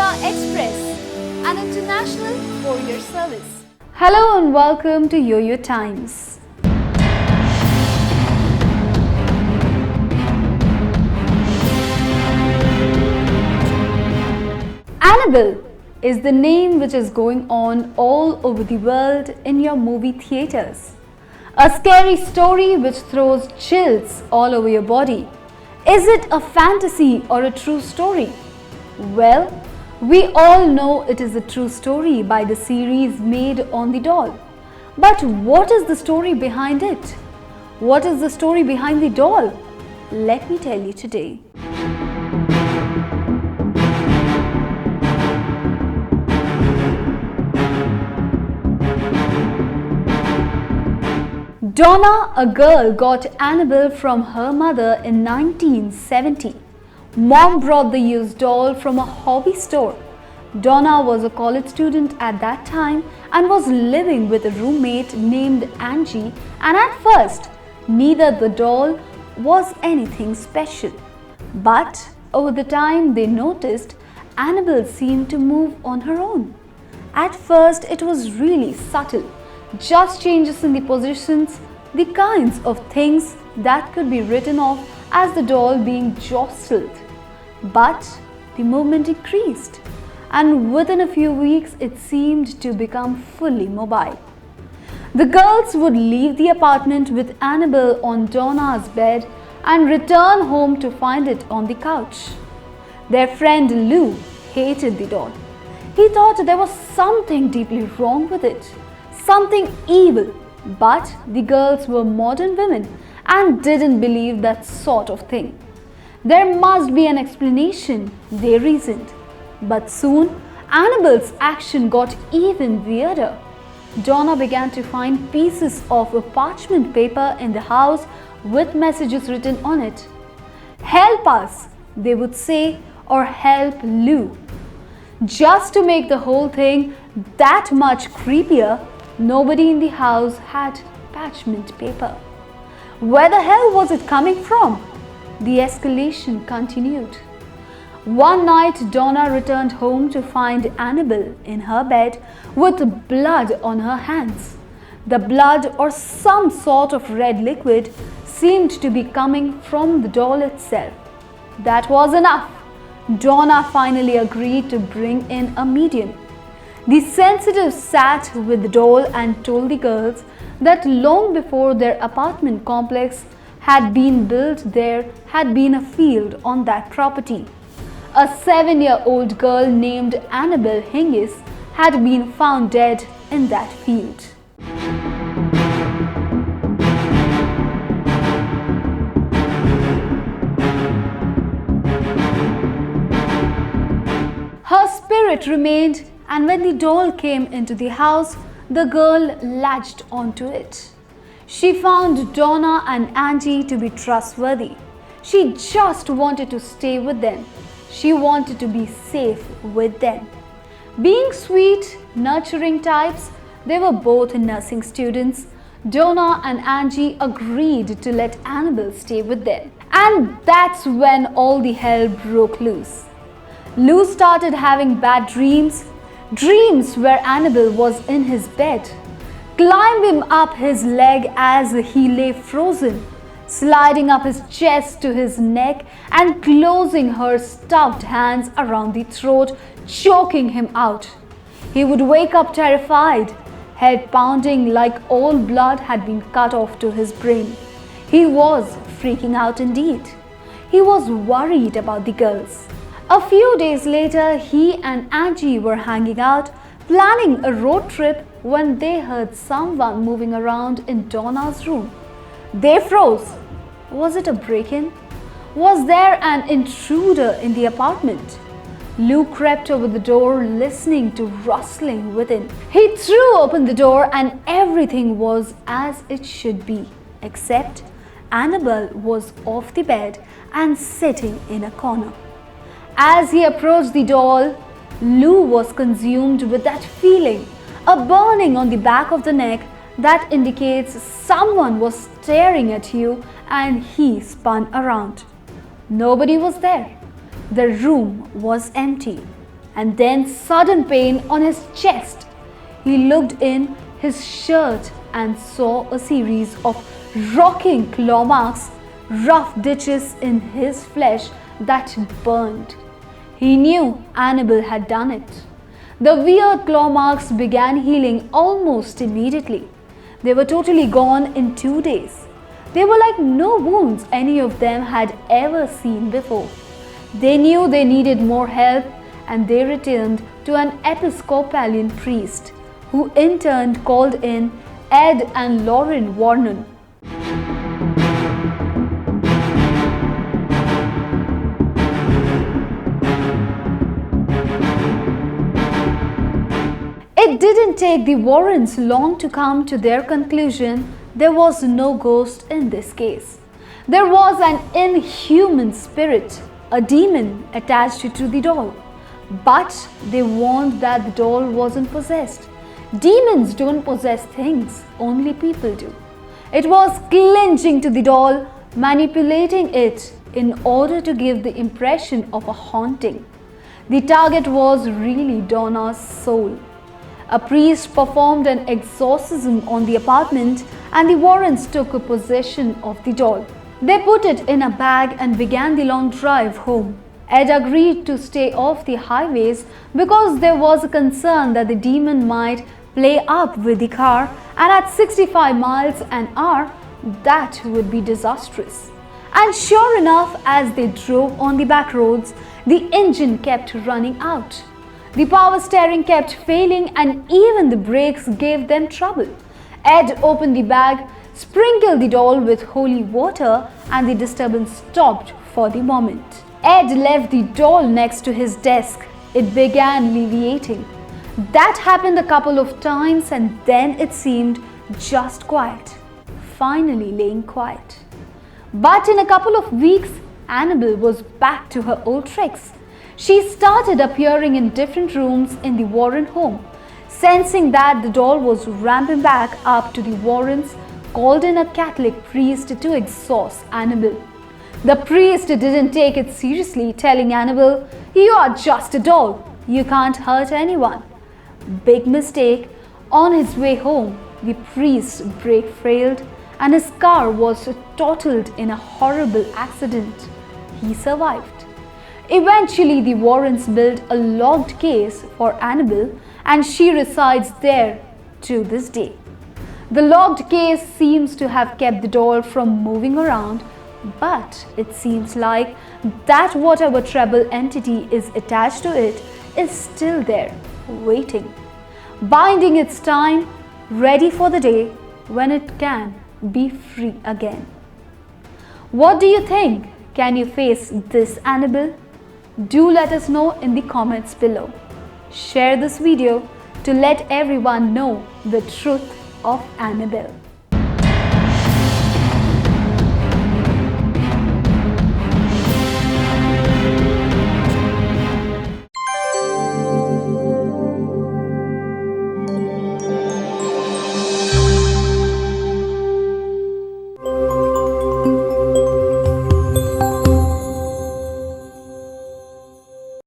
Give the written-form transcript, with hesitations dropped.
Express, an international courier service. Hello and welcome to YOYO Times. Annabelle is the name which is going on all over the world in your movie theaters. A scary story which throws chills all over your body. Is it a fantasy or a true story? Well, we all know it is a true story by the series made on the doll. But what is the story behind it? What is the story behind the doll? Let me tell you today. Donna, a girl, got Annabelle from her mother in 1970. Mom brought the used doll from a hobby store. Donna was a college student at that time and was living with a roommate named Angie, and at first, neither the doll was anything special. But over the time, they noticed Annabelle seemed to move on her own. At first, it was really subtle, just changes in the positions, the kinds of things that could be written off as the doll being jostled. But the movement increased, and within a few weeks it seemed to become fully mobile. The girls would leave the apartment with Annabelle on Donna's bed and return home to find it on the couch. Their friend Lou hated the doll. He thought there was something deeply wrong with it, something evil. But the girls were modern women and didn't believe that sort of thing. There must be an explanation, they reasoned. But soon, Annabelle's action got even weirder. Donna began to find pieces of a parchment paper in the house with messages written on it. "Help us," they would say, or "help Lou." Just to make the whole thing that much creepier, nobody in the house had parchment paper. Where the hell was it coming from? The escalation continued. One night, Donna returned home to find Annabelle in her bed with blood on her hands. The blood, or some sort of red liquid, seemed to be coming from the doll itself. That was enough. Donna finally agreed to bring in a medium. The sensitive sat with the doll and told the girls that long before their apartment complex had been built, there had been a field on that property. A 7-year-old girl named Annabelle Hingis had been found dead in that field. Her spirit remained, and when the doll came into the house, the girl latched onto it. She found Donna and Angie to be trustworthy. She just wanted to stay with them. She wanted to be safe with them. Being sweet, nurturing types, they were both nursing students. Donna and Angie agreed to let Annabelle stay with them. And that's when all the hell broke loose. Lou started having bad dreams where Annabelle was in his bed, climbed him up his leg as he lay frozen, sliding up his chest to his neck and closing her stuffed hands around the throat, choking him out. He would wake up terrified, head pounding like all blood had been cut off to his brain. He was freaking out indeed. He was worried about the girls. A few days later, he and Angie were hanging out, planning a road trip when they heard someone moving around in Donna's room. They froze. Was it a break-in? Was there an intruder in the apartment? Lou crept over the door, listening to rustling within. He threw open the door and everything was as it should be, except Annabelle was off the bed and sitting in a corner. As he approached the doll, Lou was consumed with that feeling, a burning on the back of the neck that indicates someone was staring at you, and he spun around. Nobody was there. The room was empty. and then sudden pain on his chest. He looked in his shirt and saw a series of rocking claw marks, rough ditches in his flesh that burned. He knew Annabelle had done it. The weird claw marks began healing almost immediately. They were totally gone in 2 days. They were like no wounds any of them had ever seen before. They knew they needed more help, and they returned to an Episcopalian priest, who in turn called in Ed and Lauren Warren. It didn't take the Warrens long to come to their conclusion there was no ghost in this case. There was an inhuman spirit, a demon attached to the doll. But they warned that the doll wasn't possessed. Demons don't possess things, only people do. It was clinging to the doll, manipulating it in order to give the impression of a haunting. The target was really Donna's soul. A priest performed an exorcism on the apartment, and the Warrens took possession of the doll. They put it in a bag and began the long drive home. Ed agreed to stay off the highways because there was a concern that the demon might play up with the car, and at 65 miles an hour, that would be disastrous. And sure enough, as they drove on the back roads, the engine kept running out. The power steering kept failing, and even the brakes gave them trouble. Ed opened the bag, sprinkled the doll with holy water, and the disturbance stopped for the moment. Ed left the doll next to his desk. It began alleviating. That happened a couple of times, and then it seemed just quiet, finally laying quiet. But in a couple of weeks, Annabelle was back to her old tricks. She started appearing in different rooms in the Warren home. Sensing that the doll was ramping back up to the Warrens, called in a Catholic priest to exorcise Annabelle. The priest didn't take it seriously, telling Annabelle, "You are just a doll. You can't hurt anyone." Big mistake. On his way home, the priest's brake failed and his car was totaled in a horrible accident. He survived. Eventually, the Warrens built a locked case for Annabelle, and she resides there to this day. The locked case seems to have kept the doll from moving around, but it seems like that whatever trouble entity is attached to it is still there, waiting, biding its time, ready for the day when it can be free again. What do you think? Can you face this Annabelle? Do let us know in the comments below. Share this video to let everyone know the truth of Annabelle.